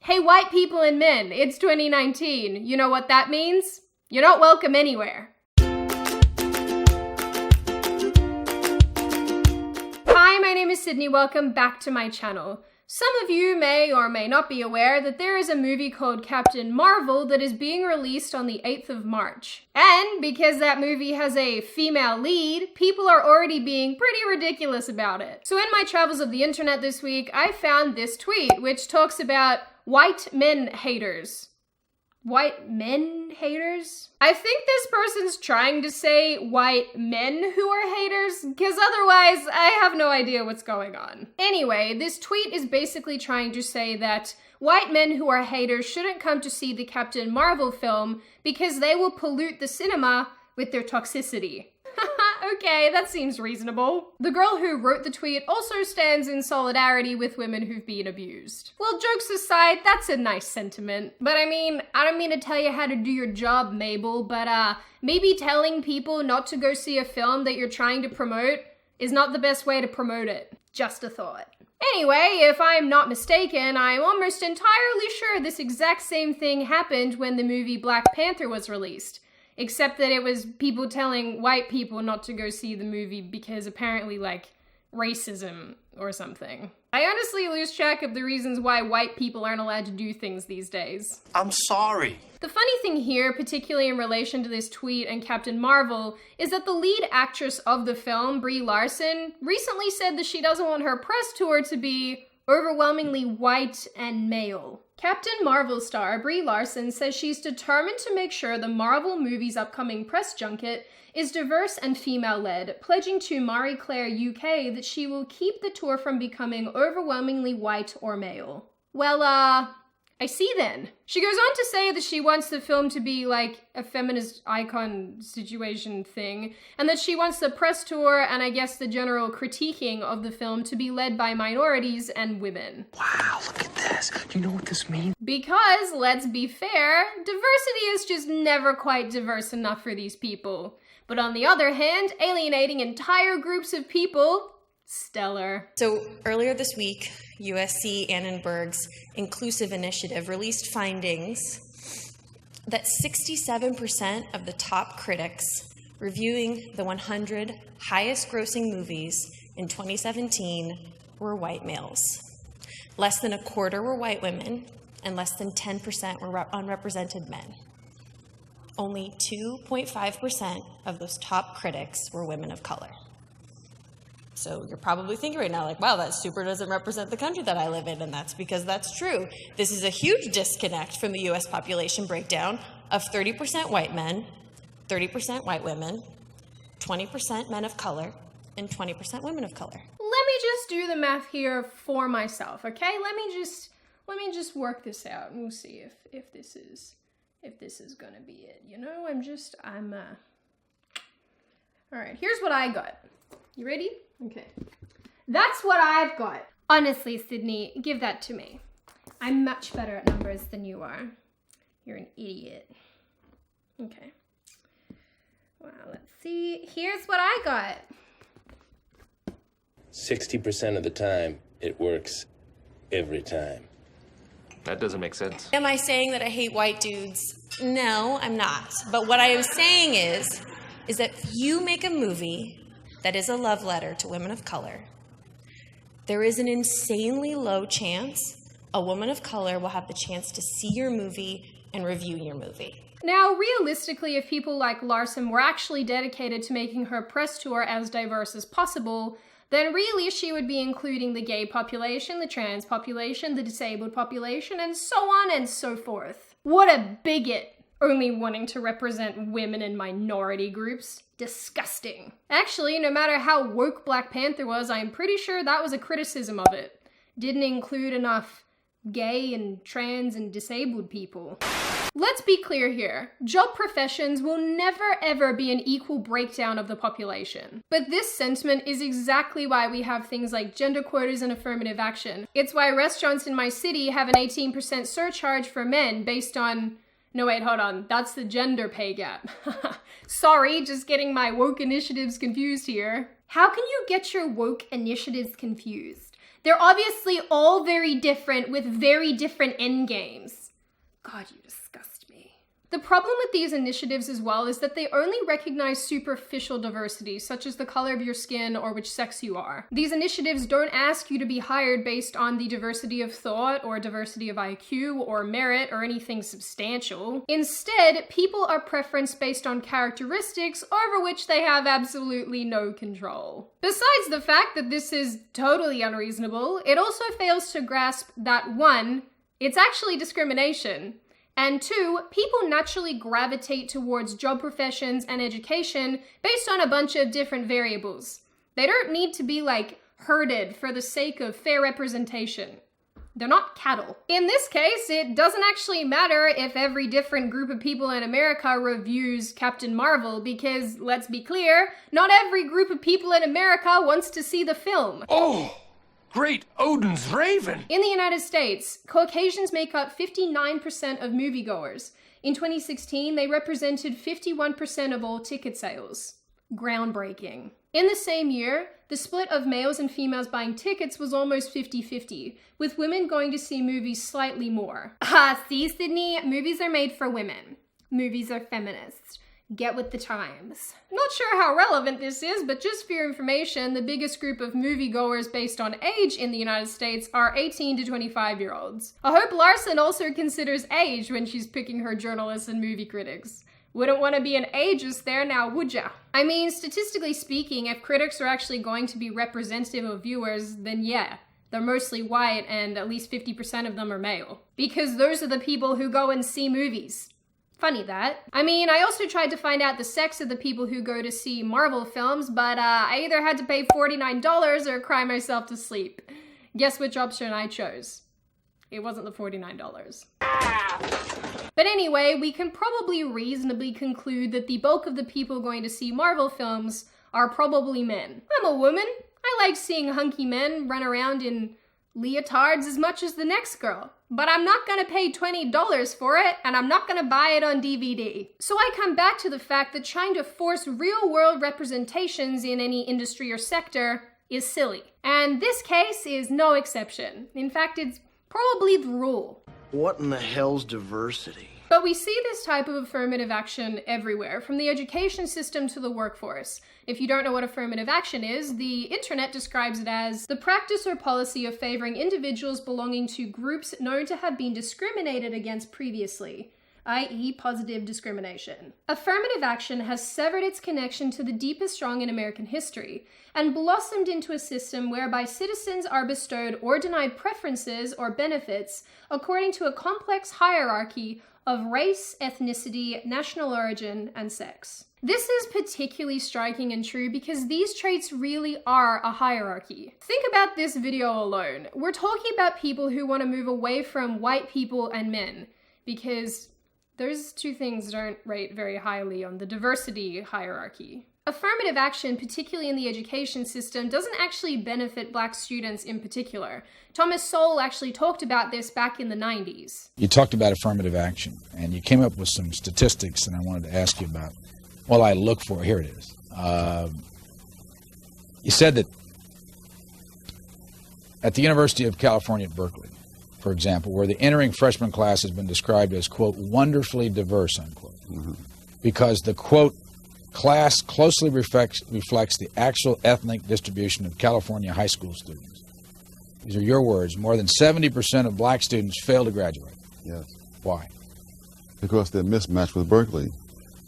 Hey white people and men, it's 2019. You know what that means? You're not welcome anywhere. Hi, my name is Sydney. Welcome back to my channel. Some of you may or may not be aware that there is a movie called Captain Marvel that is being released on the 8th of March. And because that movie has a female lead, people are already being pretty ridiculous about it. So in my travels of the internet this week, I found this tweet which talks about white men haters. White men haters? I think this person's trying to say white men who are haters, because otherwise I have no idea what's going on. Anyway, this tweet is basically trying to say that white men who are haters shouldn't come to see the Captain Marvel film because they will pollute the cinema with their toxicity. Okay, that seems reasonable. The girl who wrote the tweet also stands in solidarity with women who've been abused. Well, jokes aside, that's a nice sentiment. But I mean, I don't mean to tell you how to do your job, Mabel, but maybe telling people not to go see a film that you're trying to promote is not the best way to promote it. Just a thought. Anyway, if I'm not mistaken, I'm almost entirely sure this exact same thing happened when the movie Black Panther was released. Except that it was people telling white people not to go see the movie because apparently, like, racism or something. I honestly lose track of the reasons why white people aren't allowed to do things these days. I'm sorry. The funny thing here, particularly in relation to this tweet and Captain Marvel, is that the lead actress of the film, Brie Larson, recently said that she doesn't want her press tour to be overwhelmingly white and male. Captain Marvel star Brie Larson says she's determined to make sure the Marvel movie's upcoming press junket is diverse and female-led, pledging to Marie Claire UK that she will keep the tour from becoming overwhelmingly white or male. Well, I see then. She goes on to say that she wants the film to be like a feminist icon situation thing, and that she wants the press tour and I guess the general critiquing of the film to be led by minorities and women. Wow, look at this. Do you know what this means? Because, let's be fair, diversity is just never quite diverse enough for these people. But on the other hand, alienating entire groups of people, stellar. So earlier this week, USC Annenberg's Inclusive Initiative released findings that 67% of the top critics reviewing the 100 highest grossing movies in 2017 were white males. Less than a quarter were white women, and less than 10% were unrepresented men. Only 2.5% of those top critics were women of color. So you're probably thinking right now, like, wow, that super doesn't represent the country that I live in, and that's because that's true. This is a huge disconnect from the US population breakdown of 30% white men, 30% white women, 20% men of color, and 20% women of color. Let me just do the math here for myself, okay? Let me just work this out, and we'll see if this is gonna be it. You know, all right, here's what I got. You ready? Okay. That's what I've got. Honestly, Sydney, give that to me. I'm much better at numbers than you are. You're an idiot. Okay. Well, let's see. Here's what I got. 60% of the time, it works every time. That doesn't make sense. Am I saying that I hate white dudes? No, I'm not. But what I am saying is that if you make a movie that is a love letter to women of color, there is an insanely low chance a woman of color will have the chance to see your movie and review your movie. Now, realistically, if people like Larson were actually dedicated to making her press tour as diverse as possible, then really she would be including the gay population, the trans population, the disabled population, and so on and so forth. What a bigot! Only wanting to represent women and minority groups. Disgusting. Actually, no matter how woke Black Panther was, I'm pretty sure that was a criticism of it. Didn't include enough gay and trans and disabled people. Let's be clear here. Job professions will never ever be an equal breakdown of the population. But this sentiment is exactly why we have things like gender quotas and affirmative action. It's why restaurants in my city have an 18% surcharge for men based on... No, wait, hold on. That's the gender pay gap. Sorry, just getting my woke initiatives confused here. How can you get your woke initiatives confused? They're obviously all very different with very different end games. God, you disgust me. The problem with these initiatives as well is that they only recognize superficial diversity, such as the color of your skin or which sex you are. These initiatives don't ask you to be hired based on the diversity of thought or diversity of IQ or merit or anything substantial. Instead, people are preferenced based on characteristics over which they have absolutely no control. Besides the fact that this is totally unreasonable, it also fails to grasp that 1, it's actually discrimination. And 2, people naturally gravitate towards job professions and education based on a bunch of different variables. They don't need to be like herded for the sake of fair representation. They're not cattle. In this case, it doesn't actually matter if every different group of people in America reviews Captain Marvel because, let's be clear, not every group of people in America wants to see the film. Oh, great Odin's Raven! In the United States, Caucasians make up 59% of moviegoers. In 2016, they represented 51% of all ticket sales. Groundbreaking. In the same year, the split of males and females buying tickets was almost 50-50, with women going to see movies slightly more. See, Sydney, movies are made for women. Movies are feminist. Get with the times. Not sure how relevant this is, but just for your information, the biggest group of moviegoers based on age in the United States are 18 to 25-year-olds. I hope Larson also considers age when she's picking her journalists and movie critics. Wouldn't want to be an ageist there now, would ya? I mean, statistically speaking, if critics are actually going to be representative of viewers, then yeah, they're mostly white and at least 50% of them are male. Because those are the people who go and see movies. Funny that. I mean, I also tried to find out the sex of the people who go to see Marvel films, but I either had to pay $49 or cry myself to sleep. Guess which option I chose? It wasn't the $49. But anyway, we can probably reasonably conclude that the bulk of the people going to see Marvel films are probably men. I'm a woman. I like seeing hunky men run around in leotards as much as the next girl. But I'm not gonna pay $20 for it, and I'm not gonna buy it on DVD. So I come back to the fact that trying to force real-world representations in any industry or sector is silly. And this case is no exception. In fact, it's probably the rule. What in the hell's diversity? But we see this type of affirmative action everywhere, from the education system to the workforce. If you don't know what affirmative action is, the internet describes it as the practice or policy of favoring individuals belonging to groups known to have been discriminated against previously, i.e. positive discrimination. Affirmative action has severed its connection to the deepest wrong in American history and blossomed into a system whereby citizens are bestowed or denied preferences or benefits according to a complex hierarchy of race, ethnicity, national origin, and sex. This is particularly striking and true because these traits really are a hierarchy. Think about this video alone. We're talking about people who want to move away from white people and men because those two things don't rate very highly on the diversity hierarchy. Affirmative action, particularly in the education system, doesn't actually benefit Black students in particular. Thomas Sowell actually talked about this back in the 90s. You talked about affirmative action, and you came up with some statistics, and I wanted to ask you about. Well, I look for, here it is. You said that at the University of California at Berkeley, for example, where the entering freshman class has been described as, quote, wonderfully diverse, unquote, because the, quote, class closely reflects the actual ethnic distribution of California high school students. These are your words. More than 70% of Black students fail to graduate. Yes. Why? Because they're mismatched with Berkeley.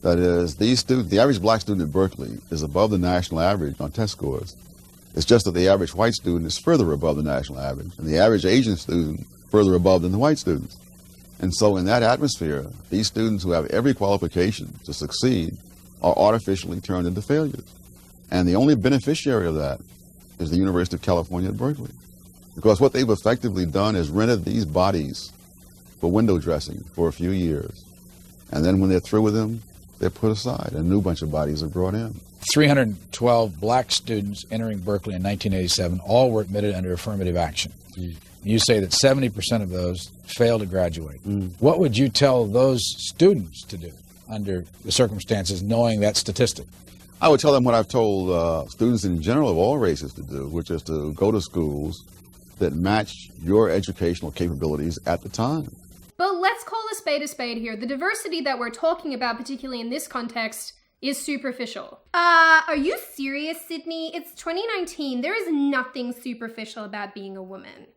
That is, these students, the average Black student at Berkeley is above the national average on test scores. It's just that the average white student is further above the national average, and the average Asian student further above than the white students. And so in that atmosphere, these students who have every qualification to succeed are artificially turned into failures. And the only beneficiary of that is the University of California at Berkeley. Because what they've effectively done is rented these bodies for window dressing for a few years. And then when they're through with them, they're put aside. A new bunch of bodies are brought in. 312 Black students entering Berkeley in 1987 all were admitted under affirmative action. You say that 70% of those failed to graduate. What would you tell those students to do under the circumstances, knowing that statistic? I would tell them what I've told students in general of all races to do, which is to go to schools that match your educational capabilities at the time. But let's call a spade here. The diversity that we're talking about, particularly in this context, is superficial. Are you serious, Sydney? It's 2019. There is nothing superficial about being a woman.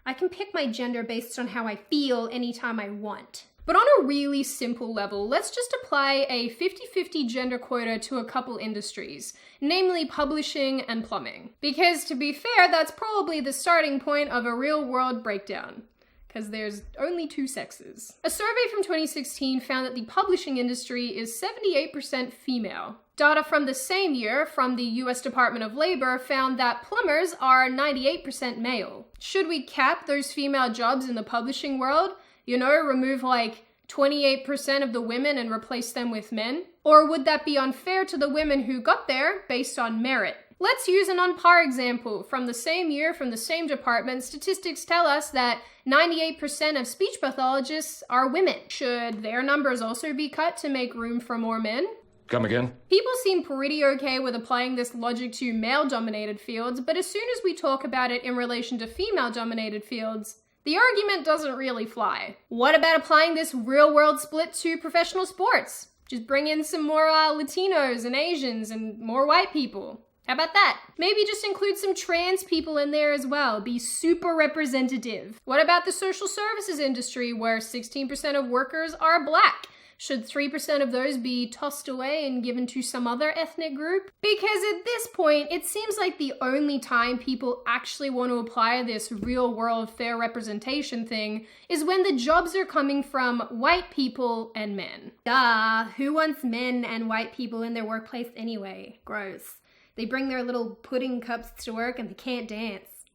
I can pick my gender based on how I feel anytime I want. But on a really simple level, let's just apply a 50-50 gender quota to a couple industries, namely publishing and plumbing. Because to be fair, that's probably the starting point of a real-world breakdown, because there's only two sexes. A survey from 2016 found that the publishing industry is 78% female. Data from the same year from the US Department of Labor found that plumbers are 98% male. Should we cap those female jobs in the publishing world? You know, remove like 28% of the women and replace them with men? Or would that be unfair to the women who got there based on merit? Let's use an on par example. From the same year, from the same department, statistics tell us that 98% of speech pathologists are women. Should their numbers also be cut to make room for more men? Come again? People seem pretty okay with applying this logic to male-dominated fields, but as soon as we talk about it in relation to female-dominated fields, the argument doesn't really fly. What about applying this real-world split to professional sports? Just bring in some more Latinos and Asians and more white people. How about that? Maybe just include some trans people in there as well. Be super representative. What about the social services industry where 16% of workers are black? Should 3% of those be tossed away and given to some other ethnic group? Because at this point, it seems like the only time people actually want to apply this real-world fair representation thing is when the jobs are coming from white people and men. Duh, who wants men and white people in their workplace anyway? Gross. They bring their little pudding cups to work and they can't dance.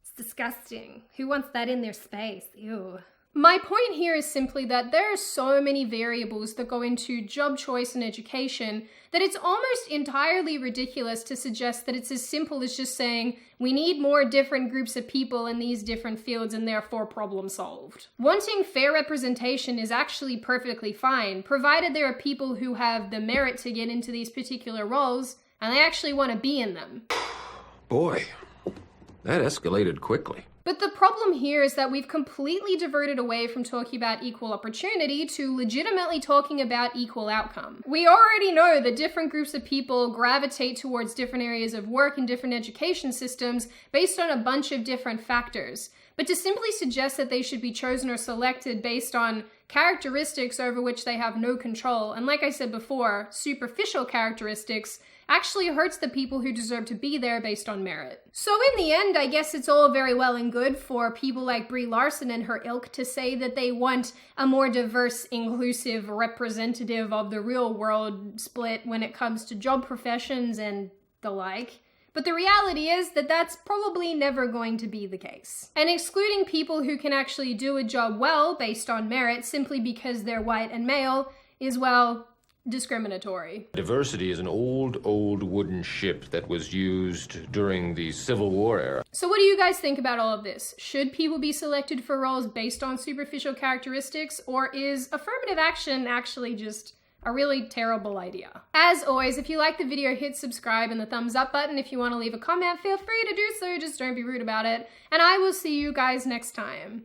It's disgusting. Who wants that in their space? Ew. My point here is simply that there are so many variables that go into job choice and education that it's almost entirely ridiculous to suggest that it's as simple as just saying we need more different groups of people in these different fields and therefore problem solved. Wanting fair representation is actually perfectly fine, provided there are people who have the merit to get into these particular roles and they actually want to be in them. Boy, that escalated quickly. But the problem here is that we've completely diverted away from talking about equal opportunity to legitimately talking about equal outcome. We already know that different groups of people gravitate towards different areas of work and different education systems based on a bunch of different factors. But to simply suggest that they should be chosen or selected based on characteristics over which they have no control, and like I said before, superficial characteristics, actually hurts the people who deserve to be there based on merit. So in the end, I guess it's all very well and good for people like Brie Larson and her ilk to say that they want a more diverse, inclusive, representative of the real world split when it comes to job professions and the like. But the reality is that that's probably never going to be the case. And excluding people who can actually do a job well based on merit simply because they're white and male is, well, discriminatory. Diversity is an old wooden ship that was used during the Civil War era. So what do you guys think about all of this? Should people be selected for roles based on superficial characteristics, or is affirmative action actually just a really terrible idea? As always, if you like the video, hit subscribe and the thumbs up button. If you want to leave a comment, feel free to do so, just don't be rude about it. And I will see you guys next time.